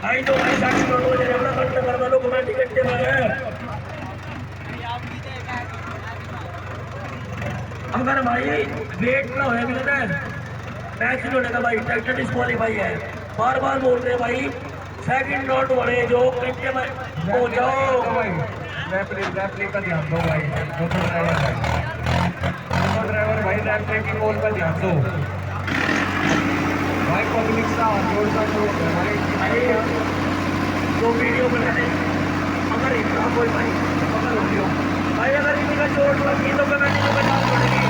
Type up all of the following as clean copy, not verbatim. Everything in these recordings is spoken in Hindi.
आई तो भाई साक्षी लोगों ने अपना कंटेंट करवा लो कमेंट करते हैं। अगर भाई वेट ना होए मिलता है मैच नहीं होने का भाई ट्रैक्टर डिस्क्वालीफाई है। बार बार बोल रहे भाई सेकंड राउंड वाले जो घंटे में हो जाओ भाई रेफरी का ध्यान दो भाई। दोनों ड्राइवर भाई रेफरी की कॉल पर ध्यान दो भाई। पब्लिक का जोर सा भाई तो वीडियो बनाने अगर इतना कोई भाई पकड़ लो भाई अगर किसी का चोट लगी तो कमेंट में बता पड़ेगी।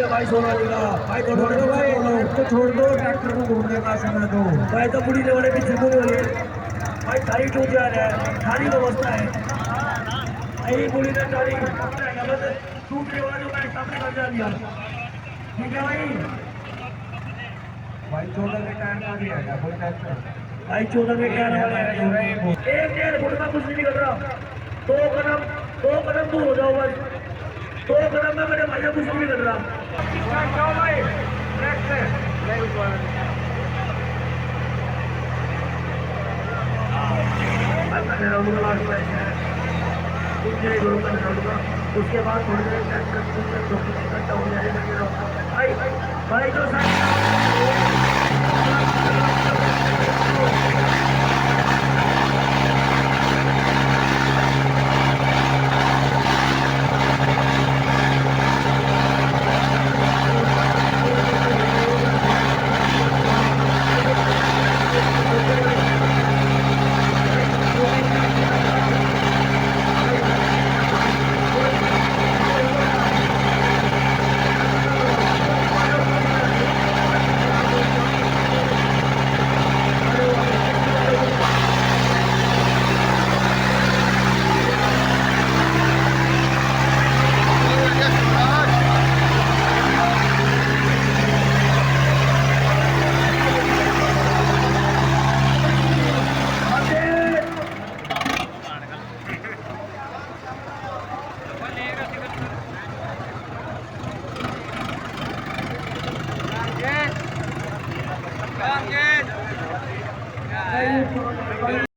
भाई सोना लेगा भाई तो छोड़ दो भाई तो छोड़ दो ट्रैक्टर को घूमने का समय दो भाई तो बुढ़ी वाले पीछे को वाले भाई टाइट हो जा रहा है खाली व्यवस्था है। यही बुढ़ी ने टाली टूटने वाला जो मैच सामने कर दिया ठीक है भाई। भाई 14 के टाइम का भी है कोई टेंशन भाई 14 में क्या एक 1.5 फुट में कुछ नहीं निकल रहा। 2 कदम दूर हो जाओ बस 2 कदम में मेरे भाई कुछ नहीं निकल रहा। भाई उसके बाद थोड़ी देर हो जाएगा भाई तो